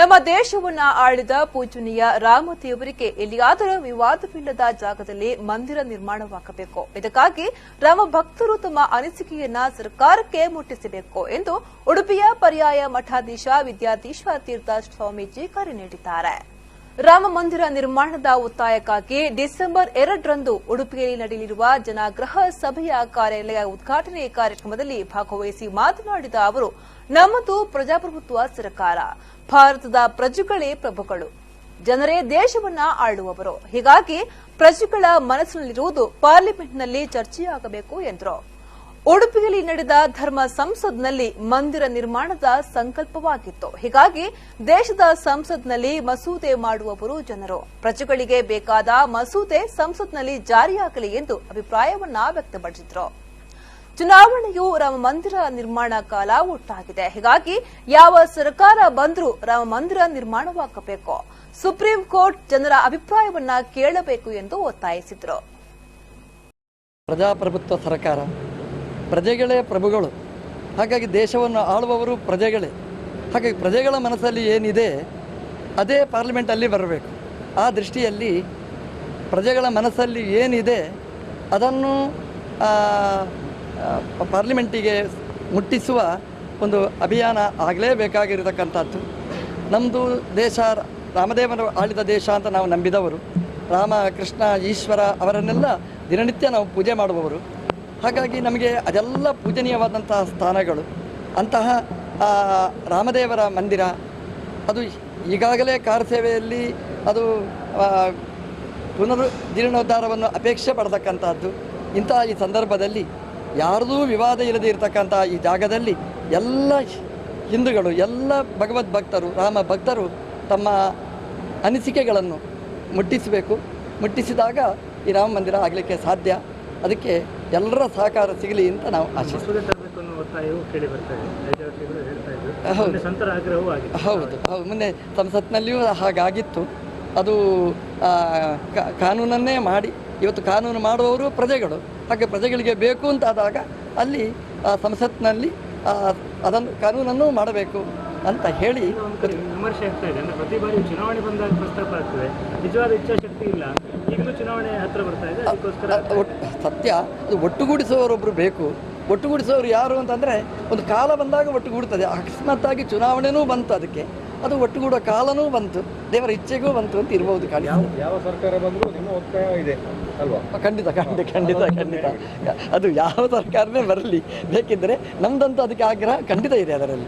ನಮ್ಮ ದೇಶವನ್ನ ಆಳಿದ ಪೂಜನೀಯ ರಾಮದೇವರಿಗೆ ಎಲ್ಲಿಯಾದರೂ ವಿವಾದವಿಲ್ಲದ ಜಾಗದಲ್ಲಿ ಮಂದಿರ ನಿರ್ಮಾಣವಾಗಬೇಕು. ಇದಕ್ಕಾಗಿ ರಾಮ ಭಕ್ತರು ತಮ್ಮ ಅನಿಸಿಕೆಯನ್ನ ಸರ್ಕಾರಕ್ಕೆ ಮುಟ್ಟಿಸಬೇಕು ಎಂದು ಉಡುಪಿಯ ಪರ್ಯಾಯ ಮಠಾಧೀಶ ವಿದ್ಯಾಧೀಶ ತೀರ್ಥ ಸ್ವಾಮೀಜಿ ಕರೆ ನೀಡಿದ್ದಾರೆ. ರಾಮ ಮಂದಿರ ನಿರ್ಮಾಣದ ಒತ್ತಾಯಕ್ಕಾಗಿ ಡಿಸೆಂಬರ್ 2ರಂದು ಉಡುಪಿಯಲ್ಲಿ ನಡೆಯಲಿರುವ ಜನಾಗ್ರಹ ಸಭೆಯ ಕಾರ್ಯಾಲಯ ಉದ್ಘಾಟನೆ ಕಾರ್ಯಕ್ರಮದಲ್ಲಿ ಭಾಗವಹಿಸಿ ಮಾತನಾಡಿದ ಅವರು, ನಮ್ಮದು ಪ್ರಜಾಪ್ರಭುತ್ವ ಸರ್ಕಾರ, ಭಾರತದ ಪ್ರಜೆಗಳೇ ಪ್ರಭುಗಳು, ಜನರೇ ದೇಶವನ್ನ ಆಳುವವರು. ಹೀಗಾಗಿ ಪ್ರಜೆಗಳ ಮನಸ್ಸಿನಲ್ಲಿರುವುದು ಪಾರ್ಲಿಮೆಂಟ್ನಲ್ಲಿ ಚರ್ಚೆಯಾಗಬೇಕು ಎಂದರು. ಉಡುಪಿಯಲ್ಲಿ ನಡೆದ ಧರ್ಮ ಸಂಸದ್ನಲ್ಲಿ ಮಂದಿರ ನಿರ್ಮಾಣದ ಸಂಕಲ್ಪವಾಗಿತ್ತು. ಹೀಗಾಗಿ ದೇಶದ ಸಂಸತ್ನಲ್ಲಿ ಮಸೂದೆ ಮಾಡುವವರು ಜನರು. ಪ್ರಜೆಗಳಿಗೆ ಬೇಕಾದ ಮಸೂದೆ ಸಂಸತ್ನಲ್ಲಿ ಜಾರಿಯಾಗಲಿ ಎಂದು ಅಭಿಪ್ರಾಯವನ್ನ ವ್ಯಕ್ತಪಡಿಸಿದರು. ಚುನಾವಣೆಯು ರಾಮ ಮಂದಿರ ನಿರ್ಮಾಣ ಕಾಲ ಒಟ್ಟಾಗಿದೆ. ಹೀಗಾಗಿ ಯಾವ ಸರ್ಕಾರ ಬಂದರೂ ರಾಮ ಮಂದಿರ ನಿರ್ಮಾಣವಾಗಬೇಕು. ಸುಪ್ರೀಂ ಕೋರ್ಟ್ ಜನರ ಅಭಿಪ್ರಾಯವನ್ನ ಕೇಳಬೇಕು ಎಂದು ಒತ್ತಾಯಿಸಿದರು. ಪ್ರಜಾಪ್ರಭುತ್ವ ಸರ್ಕಾರ, ಪ್ರಜೆಗಳೇ ಪ್ರಭುಗಳು. ಹಾಗಾಗಿ ದೇಶವನ್ನು ಆಳುವವರು ಪ್ರಜೆಗಳೇ. ಹಾಗಾಗಿ ಪ್ರಜೆಗಳ ಮನಸ್ಸಲ್ಲಿ ಏನಿದೆ ಅದೇ ಪಾರ್ಲಿಮೆಂಟಲ್ಲಿ ಬರಬೇಕು. ಆ ದೃಷ್ಟಿಯಲ್ಲಿ ಪ್ರಜೆಗಳ ಮನಸ್ಸಲ್ಲಿ ಏನಿದೆ ಅದನ್ನು ಪಾರ್ಲಿಮೆಂಟಿಗೆ ಮುಟ್ಟಿಸುವ ಒಂದು ಅಭಿಯಾನ ಆಗಲೇಬೇಕಾಗಿರತಕ್ಕಂಥದ್ದು. ನಮ್ಮದು ದೇಶ ರಾಮದೇವರು ಆಳಿದ ದೇಶ ಅಂತ ನಾವು ನಂಬಿದವರು. ರಾಮ, ಕೃಷ್ಣ, ಈಶ್ವರ ಅವರನ್ನೆಲ್ಲ ದಿನನಿತ್ಯ ನಾವು ಪೂಜೆ ಮಾಡುವವರು. ಹಾಗಾಗಿ ನಮಗೆ ಅದೆಲ್ಲ ಪೂಜನೀಯವಾದಂತಹ ಸ್ಥಾನಗಳು. ಅಂತಹ ರಾಮದೇವರ ಮಂದಿರ ಅದು ಈಗಾಗಲೇ ಕಾರ್ಯಸೇವೆಯಲ್ಲಿ ಅದು ಜೀರ್ಣೋದ್ಧಾರವನ್ನು ಅಪೇಕ್ಷೆ ಪಡತಕ್ಕಂಥದ್ದು. ಇಂತಹ ಈ ಸಂದರ್ಭದಲ್ಲಿ ಯಾರದೂ ವಿವಾದ ಇಲ್ಲದೆ ಇರತಕ್ಕಂಥ ಈ ಜಾಗದಲ್ಲಿ ಎಲ್ಲ ಹಿಂದೂಗಳು, ಎಲ್ಲ ಭಗವದ್ ಭಕ್ತರು, ರಾಮ ಭಕ್ತರು ತಮ್ಮ ಅನಿಸಿಕೆಗಳನ್ನು ಮುಟ್ಟಿಸಬೇಕು. ಮುಟ್ಟಿಸಿದಾಗ ಈ ರಾಮ ಮಂದಿರ ಆಗಲಿಕ್ಕೆ ಸಾಧ್ಯ. ಅದಕ್ಕೆ ಎಲ್ಲರ ಸಹಕಾರ ಸಿಗಲಿ ಅಂತ ನಾವು ಆಶಿಸ್ತೀವಿ. ಹೌದು, ಮೊನ್ನೆ ಸಂಸತ್ನಲ್ಲಿಯೂ ಹಾಗಾಗಿತ್ತು. ಅದು ಕಾನೂನನ್ನೇ ಮಾಡಿ, ಇವತ್ತು ಕಾನೂನು ಮಾಡುವವರು ಪ್ರಜೆಗಳು. ಹಾಗೆ ಪ್ರಜೆಗಳಿಗೆ ಬೇಕು ಅಂತಾದಾಗ ಅಲ್ಲಿ ಸಂಸತ್ನಲ್ಲಿ ಅದನ್ನು ಕಾನೂನನ್ನು ಮಾಡಬೇಕು ಅಂತ ಹೇಳಿ ವಿಮರ್ಶೆ ಆಗ್ತಾ ಇದೆ. ಅಂದರೆ ಪ್ರತಿ ಬಾರಿ ಚುನಾವಣೆ ಬಂದಾಗ ಪ್ರಸ್ತಾಪ ಆಗ್ತದೆ, ನಿಜವಾದ ಇಚ್ಛಾಶಕ್ತಿ ಇಲ್ಲ. ಈಗಲೂ ಚುನಾವಣೆ ಹತ್ರ ಬರ್ತಾ ಇದೆ, ಅದಕ್ಕೋಸ್ಕರ ಸತ್ಯ. ಅದು ಒಟ್ಟುಗೂಡಿಸುವವರೊಬ್ಬರು ಬೇಕು. ಒಟ್ಟುಗೂಡಿಸುವವರು ಯಾರು ಅಂತಂದರೆ ಒಂದು ಕಾಲ ಬಂದಾಗ ಒಟ್ಟುಗೂಡ್ತದೆ. ಅಕಸ್ಮಾತ್ತಾಗಿ ಚುನಾವಣೆನೂ ಬಂತು, ಅದಕ್ಕೆ ಅದು ಒಟ್ಟುಗೂಡೋ ಕಾಲನೂ ಬಂತು, ದೇವರ ಇಚ್ಛೆಗೂ ಬಂತು ಅಂತ ಇರ್ಬೋದು. ಯಾವ ಸರ್ಕಾರ ಬಂದರೂ ನಿಮ್ಮ ಒತ್ತಾಯ ಇದೆ ಅಲ್ವಾ? ಖಂಡಿತ ಖಂಡಿತ ಖಂಡಿತ ಖಂಡಿತ ಅದು ಯಾವ ಸರ್ಕಾರನೇ ಬರಲಿ, ಬೇಕಿದ್ದರೆ ನಮ್ದಂತೂ ಅದಕ್ಕೆ ಆಗ್ರಹ ಖಂಡಿತ ಇದೆ ಅದರಲ್ಲಿ.